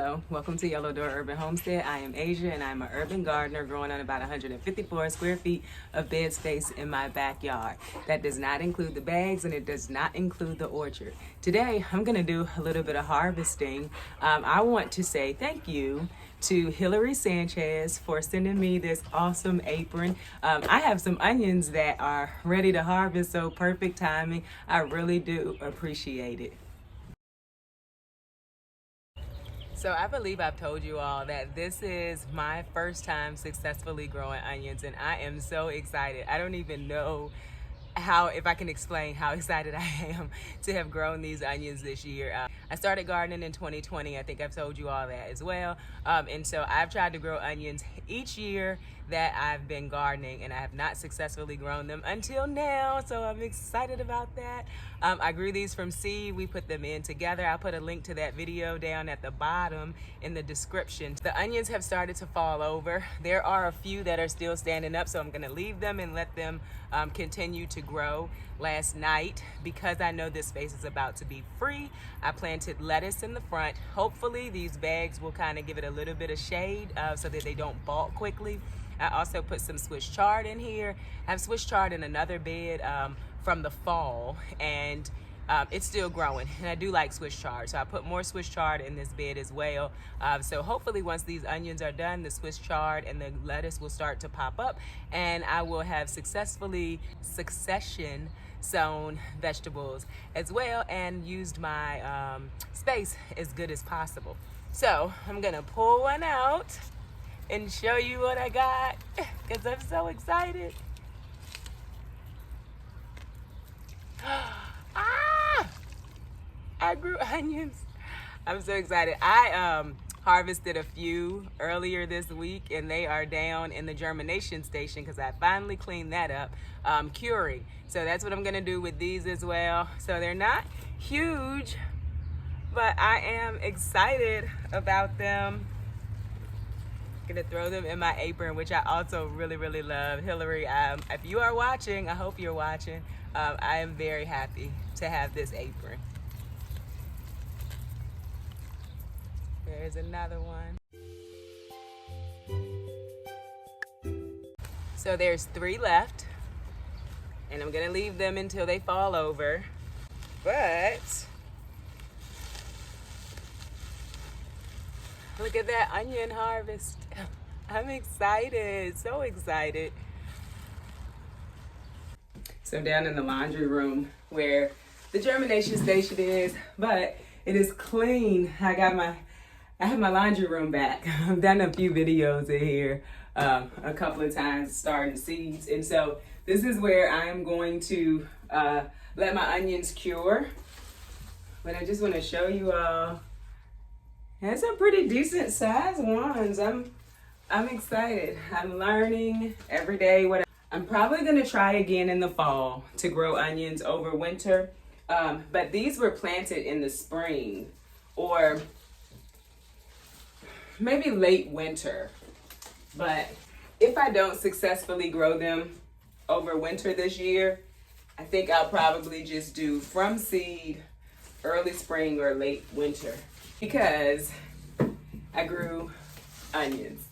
Hello, welcome to Yellow Door Urban Homestead. I am Asia and I'm an urban gardener growing on about 154 square feet of bed space in my backyard. That does not include the bags and it does not include the orchard. Today I'm going to do a little bit of harvesting. I want to say thank you to Hillary Sanchez for sending me this awesome apron. I have some onions that are ready to harvest, so perfect timing. I really do appreciate it. So I believe I've told you all that this is my first time successfully growing onions, and I am so excited. I don't even know if I can explain how excited I am to have grown these onions this year. I started gardening in 2020. I think I've told you all that as well. And so I've tried to grow onions each year that I've been gardening, and I have not successfully grown them until now. So I'm excited about that. I grew these from seed. We put them in together. I'll put a link to that video down at the bottom in the description. The onions have started to fall over. There are a few that are still standing up, so I'm gonna leave them and let them continue to grow. Last night, because I know this space is about to be free, I planted lettuce in the front. Hopefully these bags will kind of give it a little bit of shade so that they don't bulk quickly. I also put some Swiss chard in here. I have Swiss chard in another bed from the fall, and it's still growing, and I do like Swiss chard, so I put more Swiss chard in this bed as well. So hopefully once these onions are done, the Swiss chard and the lettuce will start to pop up, and I will have successfully succession sown vegetables as well and used my space as good as possible. So I'm gonna pull one out and show you what I got because I'm so excited. I grew onions. I'm so excited. I harvested a few earlier this week, and they are down in the germination station because I finally cleaned that up, curing. So that's what I'm gonna do with these as well. So they're not huge, but I am excited about them. Gonna throw them in my apron, which I also really love. Hillary, if you are watching, I hope you're watching. I am very happy to have this apron. There's another one. So there's 3 left, and I'm gonna leave them until they fall over. But look at that onion harvest. I'm excited, so excited. So down in the laundry room where the germination station is, but it is clean. I have my laundry room back. I've done a few videos in here a couple of times starting seeds. And so this is where I'm going to let my onions cure. But I just want to show you all. That's some pretty decent sized ones. I'm excited. I'm learning every day. I'm probably gonna try again in the fall to grow onions over winter. But these were planted in the spring or maybe late winter. But if I don't successfully grow them over winter this year, I think I'll probably just do from seed, early spring or late winter, because I grew onions.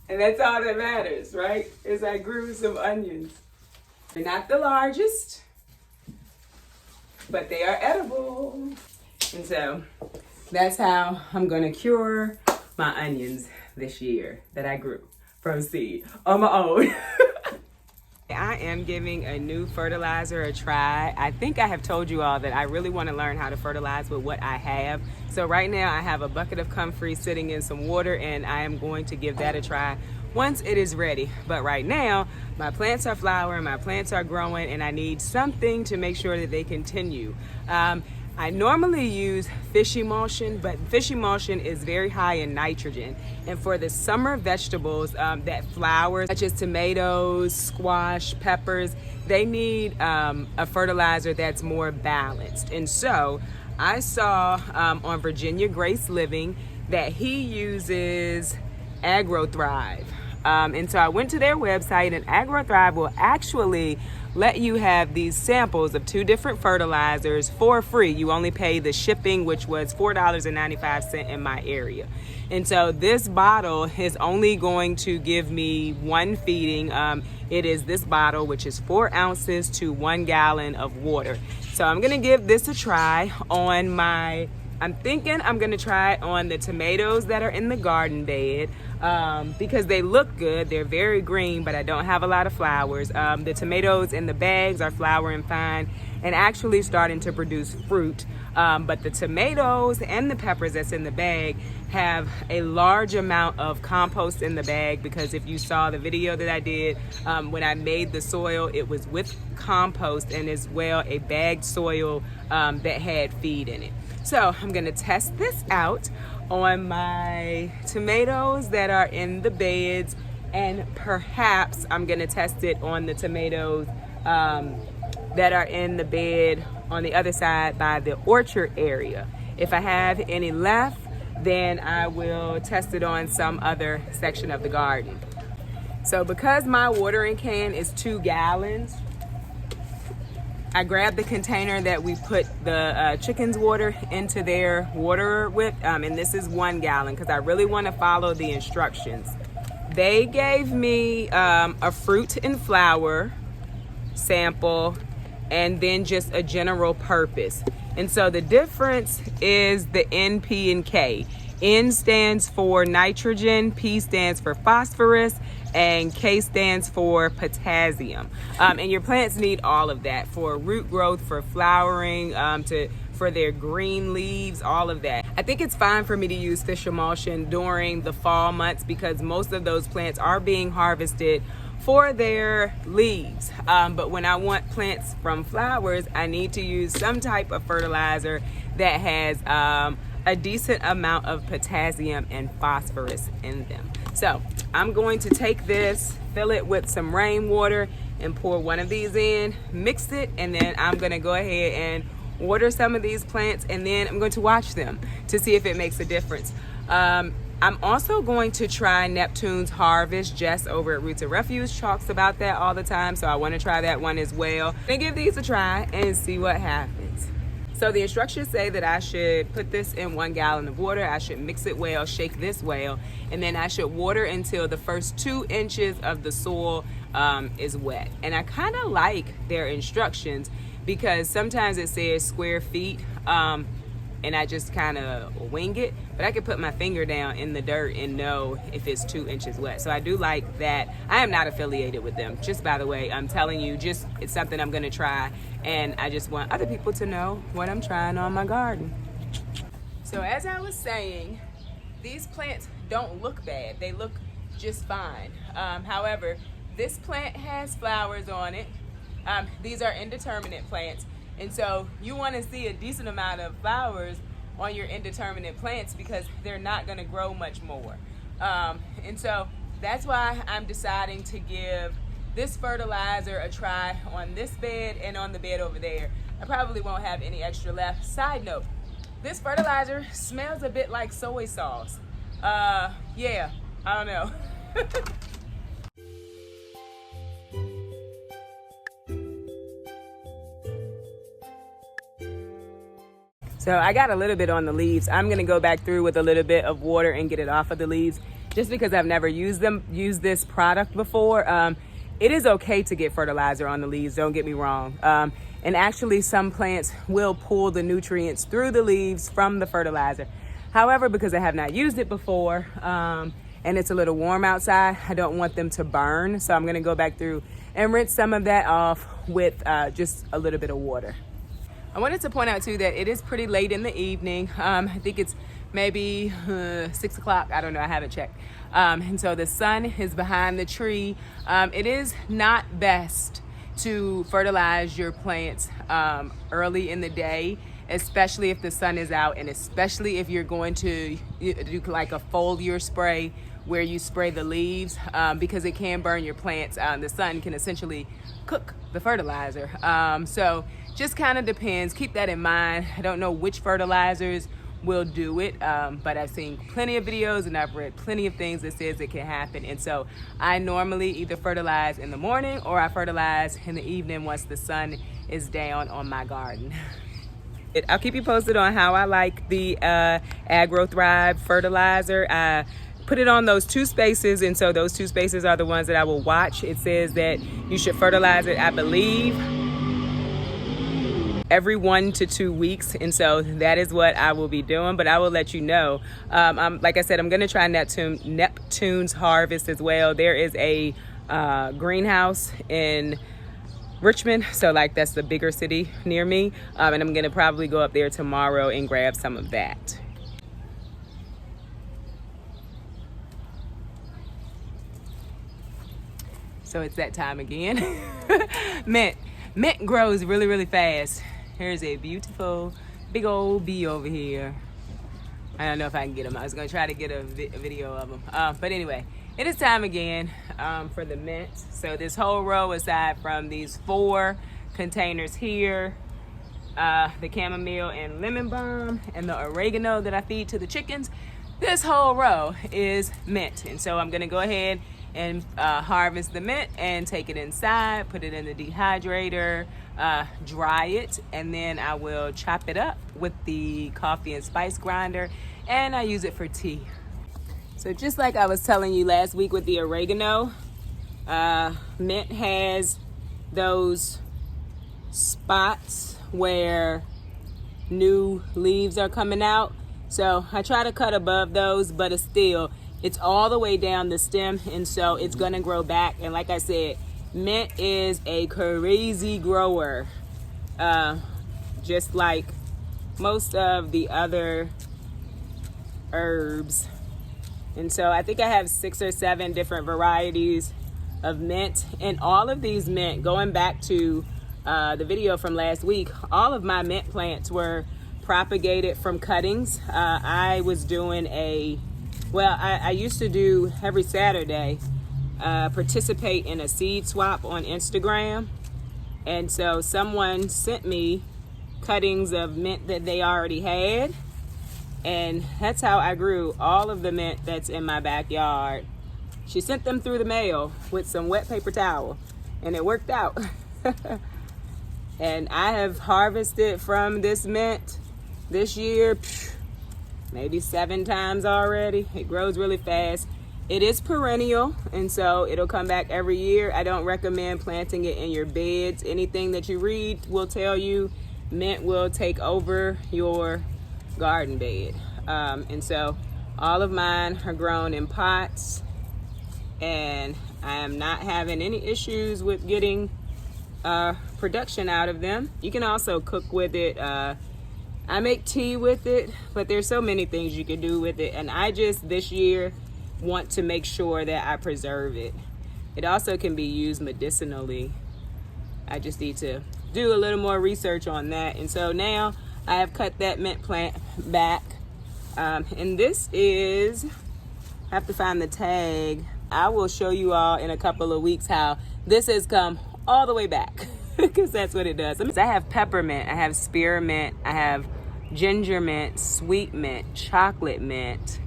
And that's all that matters, right? Is I grew some onions. They're not the largest, but they are edible. And so that's how I'm gonna cure my onions this year that I grew from seed on my own. I am giving a new fertilizer a try. I think I have told you all that I really want to learn how to fertilize with what I have. So right now I have a bucket of comfrey sitting in some water, and I am going to give that a try once it is ready. But right now my plants are flowering, my plants are growing, and I need something to make sure that they continue. I normally use fish emulsion, but fish emulsion is very high in nitrogen. And for the summer vegetables that flower, such as tomatoes, squash, peppers, they need a fertilizer that's more balanced. And so I saw on Virginia Grace Living that he uses AgroThrive. And so I went to their website, and AgroThrive will actually let you have these samples of 2 different fertilizers for free. You only pay the shipping, which was $4.95 in my area. And so this bottle is only going to give me 1 feeding. It is this bottle, which is 4 ounces to 1 gallon of water. So I'm gonna give this a try on I'm thinking I'm gonna try it on the tomatoes that are in the garden bed because they look good. They're very green, but I don't have a lot of flowers. The tomatoes in the bags are flowering fine and actually starting to produce fruit. But the tomatoes and the peppers that's in the bag have a large amount of compost in the bag, because if you saw the video that I did when I made the soil, it was with compost and as well a bagged soil that had feed in it. So I'm gonna test this out on my tomatoes that are in the beds, and perhaps I'm gonna test it on the tomatoes that are in the bed on the other side by the orchard area. If I have any left, then I will test it on some other section of the garden. So because my watering can is 2 gallons, I grabbed the container that we put the chickens' water into their water with, and this is 1 gallon because I really want to follow the instructions. They gave me a fruit and flower sample and then just a general purpose. And so the difference is the N, P, and K. N stands for nitrogen, P stands for phosphorus, and K stands for potassium. And your plants need all of that for root growth, for flowering, for their green leaves, all of that. I think it's fine for me to use fish emulsion during the fall months because most of those plants are being harvested for their leaves. But when I want plants from flowers, I need to use some type of fertilizer that has a decent amount of potassium and phosphorus in them. So I'm going to take this, fill it with some rainwater, and pour one of these in, mix it, and then I'm gonna go ahead and water some of these plants, and then I'm going to watch them to see if it makes a difference. I'm also going to try Neptune's Harvest. Jess over at Roots and Refuge talks about that all the time, so I want to try that one as well. And give these a try and see what happens. So the instructions say that I should put this in 1 gallon of water. I should mix it well, shake this well, and then I should water until the first 2 inches of the soil is wet. And I kind of like their instructions because sometimes it says square feet, and I just kind of wing it, but I can put my finger down in the dirt and know if it's 2 inches wet. So I do like that. I am not affiliated with them, just by the way. I'm telling you, just it's something I'm gonna try, and I just want other people to know what I'm trying on my garden. So as I was saying, these plants don't look bad. They look just fine. However, this plant has flowers on it. These are indeterminate plants. And so you want to see a decent amount of flowers on your indeterminate plants because they're not going to grow much more. And so that's why I'm deciding to give this fertilizer a try on this bed and on the bed over there. I probably won't have any extra left. Side note, this fertilizer smells a bit like soy sauce. Yeah, I don't know. So I got a little bit on the leaves. I'm gonna go back through with a little bit of water and get it off of the leaves just because I've never used this product before. It is okay to get fertilizer on the leaves, don't get me wrong. And actually some plants will pull the nutrients through the leaves from the fertilizer. However, because I have not used it before and it's a little warm outside, I don't want them to burn. So I'm gonna go back through and rinse some of that off with just a little bit of water. I wanted to point out too that it is pretty late in the evening. I think it's maybe 6 o'clock. I don't know, I haven't checked. And so the sun is behind the tree. It is not best to fertilize your plants early in the day, especially if the sun is out, and especially if you're going to do like a foliar spray where you spray the leaves because it can burn your plants. The sun can essentially cook the fertilizer. So just kind of depends. Keep that in mind. I don't know which fertilizers will do it, but I've seen plenty of videos and I've read plenty of things that says it can happen. And so I normally either fertilize in the morning or I fertilize in the evening once the sun is down on my garden. I'll keep you posted on how I like the Agro Thrive fertilizer. I put it on those 2 spaces, and so those 2 spaces are the ones that I will watch. It says that you should fertilize it, I believe, every 1 to 2 weeks, and so that is what I will be doing, but I will let you know. Like I said, I'm gonna try Neptune's Harvest as well. There is a greenhouse in Richmond, so like that's the bigger city near me, and I'm gonna probably go up there tomorrow and grab some of that. So it's that time again. Mint grows really, really fast. Here's a beautiful big old bee over here. I don't know if I can get him. I was gonna try to get a video of him, but anyway, it is time again for the mint. So this whole row, aside from these 4 containers here, the chamomile and lemon balm and the oregano that I feed to the chickens, this whole row is mint. And so I'm gonna go ahead and harvest the mint and take it inside, put it in the dehydrator, dry it, and then I will chop it up with the coffee and spice grinder, and I use it for tea. So just like I was telling you last week with the oregano, mint has those spots where new leaves are coming out. So I try to cut above those, but it's all the way down the stem, and so it's gonna grow back. And like I said, mint is a crazy grower, just like most of the other herbs. And so I think I have 6 or 7 different varieties of mint, and all of these mint, going back to the video from last week, all of my mint plants were propagated from cuttings. I was doing I used to do every Saturday, participate in a seed swap on Instagram. And so someone sent me cuttings of mint that they already had. And that's how I grew all of the mint that's in my backyard. She sent them through the mail with some wet paper towel, and it worked out. And I have harvested from this mint this year maybe 7 times already. It grows really fast. It is perennial, and so it'll come back every year. I don't recommend planting it in your beds. Anything that you read will tell you mint will take over your garden bed. And so all of mine are grown in pots, and I am not having any issues with getting production out of them. You can also cook with it. I make tea with it, but there's so many things you can do with it, and I just this year want to make sure that I preserve it. It also can be used medicinally. I just need to do a little more research on that. And so now I have cut that mint plant back, and this is, I have to find the tag. I will show you all in a couple of weeks how this has come all the way back, because that's what it does. I have peppermint, I have spearmint, I have ginger mint, sweet mint, chocolate mint.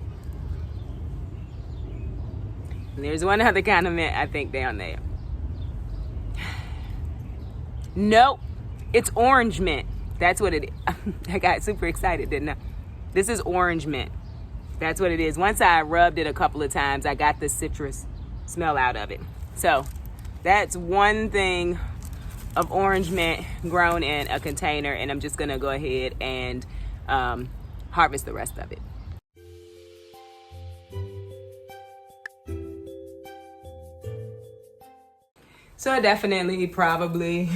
And there's one other kind of mint I think down there. Nope, it's orange mint. That's what it is. I got super excited, didn't I? This is orange mint. That's what it is. Once I rubbed it a couple of times, I got the citrus smell out of it. So that's one thing of orange mint grown in a container, and I'm just gonna go ahead and harvest the rest of it. So I definitely probably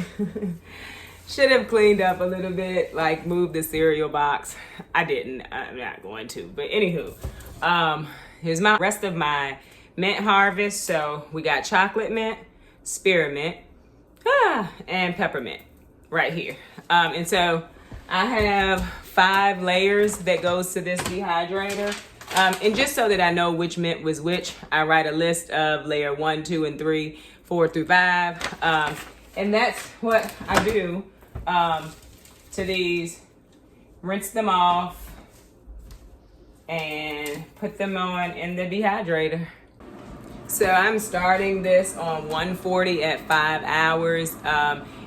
should have cleaned up a little bit, like moved the cereal box. I didn't, I'm not going to, but anywho, here's my rest of my mint harvest. So we got chocolate mint, spearmint, and peppermint right here. And so I have 5 layers that goes to this dehydrator. And just so that I know which mint was which, I write a list of layer 1, 2, and 3, 4 through 5. And that's what I do to these. Rinse them off, and put them on in the dehydrator. So I'm starting this on 140 at 5 hours.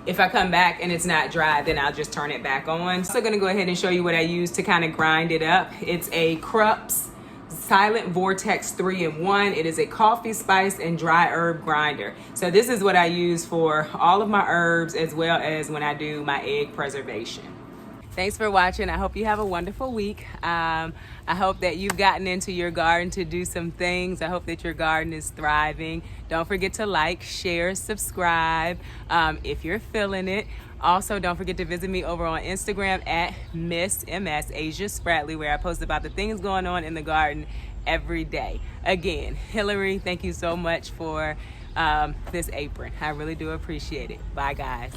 If I come back and it's not dry, then I'll just turn it back on. So I'm gonna go ahead and show you what I use to kind of grind it up. It's a Krups Silent Vortex 3-in-1. It is a coffee, spice, and dry herb grinder. So this is what I use for all of my herbs as well as when I do my egg preservation. Thanks for watching. I hope you have a wonderful week. I hope that you've gotten into your garden to do some things. I hope that your garden is thriving. Don't forget to like, share, subscribe if you're feeling it. Also, don't forget to visit me over on Instagram at Miss MS Asia Spradley, where I post about the things going on in the garden every day. Again, Hillary, thank you so much for this apron. I really do appreciate it. Bye, guys.